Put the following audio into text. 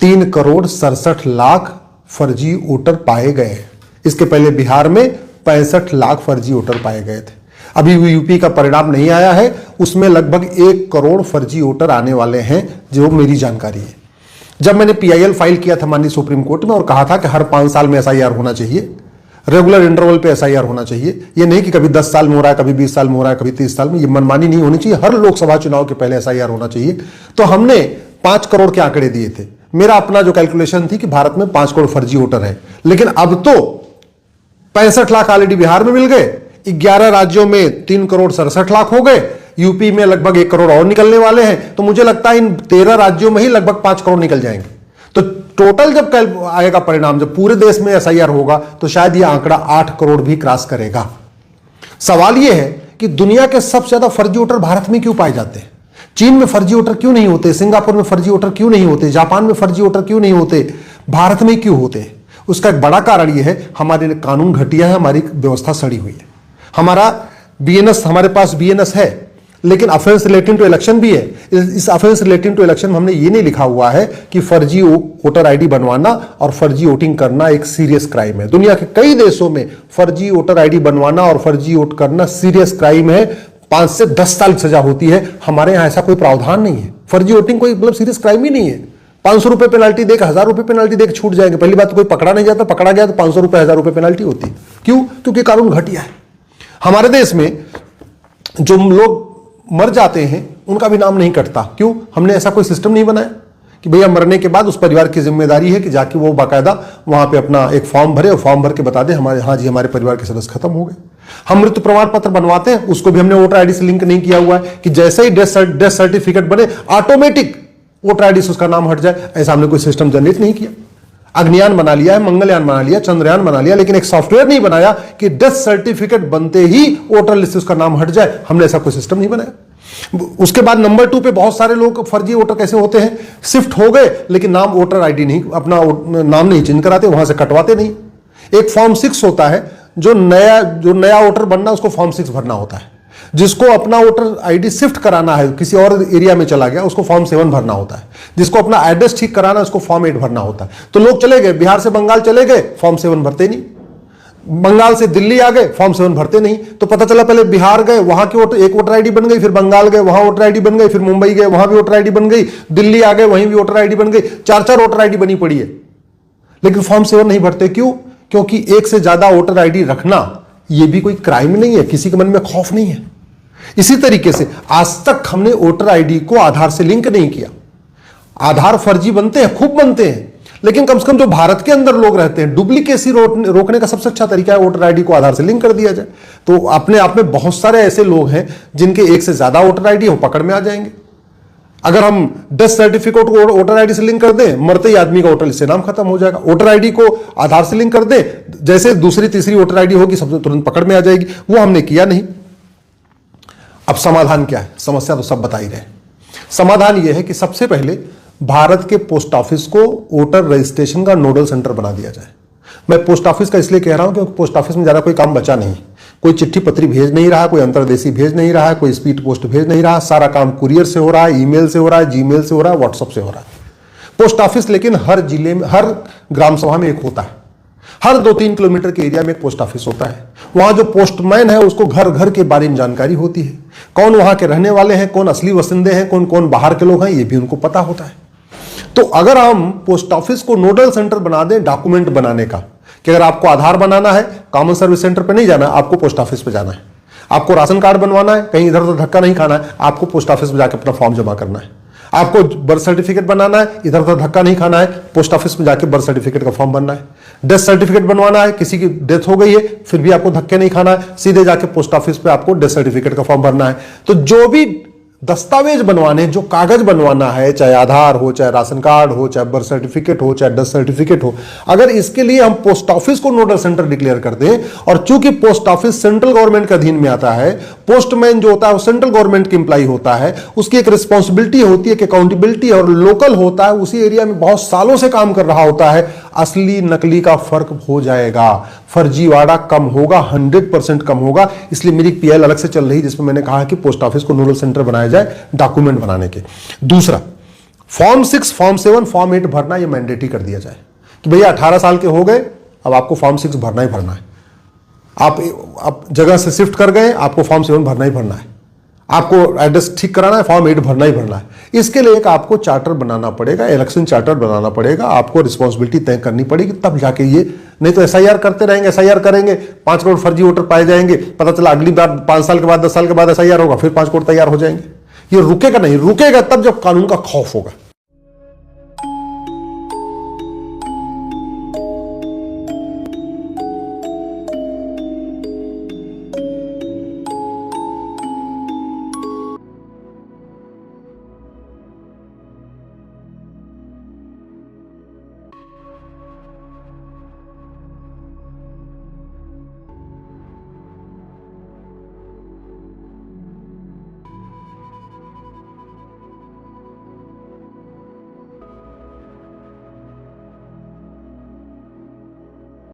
3,67,00,000 फर्जी वोटर पाए गए। इसके पहले बिहार में 65 लाख फर्जी वोटर पाए गए थे। अभी यूपी का परिणाम नहीं आया है, उसमें लगभग 1 करोड़ फर्जी वोटर आने वाले हैं, जो मेरी जानकारी है। जब मैंने PIL फाइल किया था माननीय सुप्रीम कोर्ट में और कहा था कि हर 5 साल में SIR होना चाहिए, रेगुलर इंटरवल पे SIR होना चाहिए, ये नहीं कि कभी 10 साल में हो रहा है, कभी 20 साल में हो रहा है, कभी 30 साल में, ये मनमानी नहीं होनी चाहिए, हर लोकसभा चुनाव के पहले SIR होना चाहिए। तो हमने 5 करोड़ के आंकड़े दिए थे। मेरा अपना जो कैलकुलेशन थी कि भारत में 5 करोड़ फर्जी वोटर है, लेकिन अब तो 65 लाख ऑलरेडी बिहार में मिल गए, 11 राज्यों में 3,67,00,000 हो गए, यूपी में लगभग 1 करोड़ और निकलने वाले हैं। तो मुझे लगता है इन 13 राज्यों में ही लगभग 5 करोड़ निकल जाएंगे। तो टोटल जब कल आएगा परिणाम, जब पूरे देश में SIR होगा, तो शायद यह आंकड़ा 8 करोड़ भी क्रॉस करेगा। सवाल यह है कि दुनिया के सबसे ज्यादा फर्जी वोटर भारत में क्यों पाए जाते हैं? चीन में फर्जी वोटर क्यों नहीं होते? सिंगापुर में फर्जी वोटर क्यों नहीं होते? जापान में फर्जी वोटर क्यों नहीं होते? भारत में क्यों होते? उसका एक बड़ा कारण यह है, हमारे कानून घटिया है, हमारी व्यवस्था सड़ी हुई है। हमारा BNS, हमारे पास BNS है, लेकिन अफेंस रिलेटिंग टू इलेक्शन भी है। इस अफेंस रिलेटिंग टू इलेक्शन में हमने ये नहीं लिखा हुआ है कि फर्जी वोटर ID बनवाना और फर्जी वोटिंग करना एक सीरियस क्राइम है। दुनिया के कई देशों में फर्जी वोटर ID बनवाना और फर्जी वोट करना सीरियस क्राइम है, 5 से 10 साल की सजा होती है। हमारे यहां ऐसा कोई प्रावधान नहीं है। फर्जी वोटिंग कोई मतलब सीरियस क्राइम ही नहीं है। 500 रुपए पेनल्टी देकर, 1000 रुपए पेनल्टी देकर छूट जाएंगे। पहली बात तो कोई पकड़ा नहीं जाता, पकड़ा गया तो 500 रुपए 1000 रुपए पेनल्टी होती है। क्यों? क्योंकि कानून घटिया है। हमारे देश में जो लोग मर जाते हैं उनका भी नाम नहीं कटता। क्यों? हमने ऐसा कोई सिस्टम नहीं बनाया कि भैया मरने के बाद उस परिवार की जिम्मेदारी है कि जाके वो बाकायदा वहां पे अपना एक फॉर्म भरे और फॉर्म भर के बता दे हमारे, हाँ जी हमारे परिवार के सदस्य खत्म हो गए। हम मृत्यु प्रमाण पत्र बनवाते हैं, उसको भी हमने वोटर ID से लिंक नहीं किया हुआ है कि जैसे ही डेथ सर्टिफिकेट बने ऑटोमेटिक वोटर ID से उसका नाम हट जाए। ऐसा हमने कोई सिस्टम जनरेट नहीं किया। अग्नियान बना लिया है, मंगलयान बना लिया, चंद्रयान बना लिया, लेकिन एक सॉफ्टवेयर नहीं बनाया कि डेथ सर्टिफिकेट बनते ही वोटर लिस्ट से उसका नाम हट जाए। हमने ऐसा कोई सिस्टम नहीं बनाया। उसके बाद नंबर 2 पे बहुत सारे लोग फर्जी वोटर कैसे होते हैं, शिफ्ट हो गए लेकिन नाम वोटर ID नहीं, अपना नाम नहीं चेंज कराते, वहां से कटवाते नहीं। एक फॉर्म 6 होता है, जो नया वोटर बनना उसको फॉर्म 6 भरना होता है। जिसको अपना वोटर ID शिफ्ट कराना है, किसी और एरिया में चला गया, उसको फॉर्म 7 भरना होता है। जिसको अपना एड्रेस ठीक कराना है उसको फॉर्म 8 भरना होता है। तो लोग चले गए, बिहार से बंगाल चले गए, फॉर्म 7 भरते नहीं, बंगाल से दिल्ली आ गए, फॉर्म 7 भरते नहीं। तो पता चला पहले बिहार गए, वहां की एक वोटर ID बन गई, फिर बंगाल गए, वहां वोटर ID बन गई, फिर मुंबई गए, वहां भी वोटर ID बन गई, दिल्ली आ गए, वहीं भी वोटर ID बन गई, 4 वोटर ID बनी पड़ी है, लेकिन फॉर्म 7 नहीं भरते। क्यों? क्योंकि एक से ज्यादा वोटर ID रखना यह भी कोई क्राइम नहीं है, किसी के मन में खौफ नहीं है। इसी तरीके से आज तक हमने वोटर ID को आधार से लिंक नहीं किया। आधार फर्जी बनते हैं, खूब बनते हैं, लेकिन कम से कम जो भारत के अंदर लोग रहते हैं, डुप्लीकेसी रोकने का सबसे अच्छा तरीका है वोटर ID को आधार से लिंक कर दिया जाए। तो अपने आप में बहुत सारे ऐसे लोग हैं जिनके एक से ज्यादा वोटर ID हो, पकड़ में आ जाएंगे। अगर हम डेथ सर्टिफिकेट को वोटर ID से लिंक कर दें, मरते ही आदमी का वोटर लिस्ट से नाम खत्म हो जाएगा। वोटर ID को आधार से लिंक कर दें, जैसे दूसरी तीसरी वोटर ID होगी सबसे तुरंत पकड़ में आ जाएगी। वो हमने किया नहीं। अब समाधान क्या है? समस्या तो सब बता ही रहे। समाधान यह है कि सबसे पहले भारत के पोस्ट ऑफिस को वोटर रजिस्ट्रेशन का नोडल सेंटर बना दिया जाए। मैं पोस्ट ऑफिस का इसलिए कह रहा हूं क्योंकि पोस्ट ऑफिस में ज्यादा कोई काम बचा नहीं। कोई चिट्ठी पत्री भेज नहीं रहा, कोई अंतर्देशीय भेज नहीं रहा है, कोई स्पीड पोस्ट भेज नहीं रहा। सारा काम कुरियर से हो रहा है, ईमेल से हो रहा है, जीमेल से हो रहा है, व्हाट्सएप से हो रहा है। पोस्ट ऑफिस लेकिन हर जिले में, हर ग्राम सभा में एक होता है। हर 2-3 किलोमीटर के एरिया में एक पोस्ट ऑफिस होता है। वहां जो पोस्टमैन है उसको घर घर के बारे में जानकारी होती है। कौन वहां के रहने वाले हैं, कौन असली वसिंदे हैं, कौन कौन बाहर के लोग हैं, ये भी उनको पता होता है। तो अगर हम पोस्ट ऑफिस को नोडल सेंटर बना दें डॉक्यूमेंट बनाने का, कि अगर आपको आधार बनाना है कॉमन सर्विस सेंटर पे नहीं जाना है, आपको पोस्ट ऑफिस पे जाना है। आपको राशन कार्ड बनवाना है, कहीं इधर उधर धक्का नहीं खाना है, आपको पोस्ट ऑफिस में जाकर अपना फॉर्म जमा करना है। आपको बर्थ सर्टिफिकेट बनाना है, इधर उधर धक्का नहीं खाना है, पोस्ट ऑफिस में जाकर बर्थ सर्टिफिकेट का फॉर्म भरना है। डेथ सर्टिफिकेट बनवाना है, किसी की डेथ हो गई है, फिर भी आपको धक्के नहीं खाना है, सीधे जाके पोस्ट ऑफिस पे आपको डेथ सर्टिफिकेट का फॉर्म भरना है। तो जो भी दस्तावेज बनवाने, जो कागज बनवाना है, चाहे आधार हो, चाहे राशन कार्ड हो, चाहे बर्थ सर्टिफिकेट हो, चाहे डेथ सर्टिफिकेट हो, अगर इसके लिए हम पोस्ट ऑफिस को नोडल सेंटर डिक्लेयर कर दें, और चूंकि पोस्ट ऑफिस सेंट्रल गवर्नमेंट के अधीन में आता है, पोस्टमैन जो होता है वो सेंट्रल गवर्नमेंट की इंप्लाई होता है, उसकी एक रिस्पॉन्सिबिलिटी होती है, एक अकाउंटेबिलिटी, और लोकल होता है, उसी एरिया में बहुत सालों से काम कर रहा होता है, असली नकली का फर्क हो जाएगा, फर्जीवाड़ा कम होगा, 100% कम होगा। इसलिए मेरी PIL अलग से चल रही है जिसमें मैंने कहा कि पोस्ट ऑफिस को नोडल सेंटर बनाया जाए डॉक्यूमेंट बनाने के। दूसरा, फॉर्म 6, फॉर्म 7, फॉर्म 8 भरना ये मैंडेटरी कर दिया जाए कि भैया 18 साल के हो गए, अब आपको फॉर्म 6 भरना ही भरना है। आप जगह से शिफ्ट कर गए, आपको फॉर्म 7 भरना ही भरना है। आपको एड्रेस ठीक कराना है, फॉर्म 8 भरना ही भरना है। इसके लिए एक आपको चार्टर बनाना पड़ेगा, इलेक्शन चार्टर बनाना पड़ेगा, आपको रिस्पॉन्सिबिलिटी तय करनी पड़ेगी, तब जाके ये, नहीं तो एसआईआर करते रहेंगे, एसआईआर करेंगे, 5 करोड़ फर्जी वोटर पाए जाएंगे, पता चला अगली बार 5 साल के बाद 10 साल के बाद एसआईआर होगा, फिर 5 करोड़ तैयार हो जाएंगे। ये रुकेगा नहीं, रुकेगा तब जब कानून का खौफ होगा।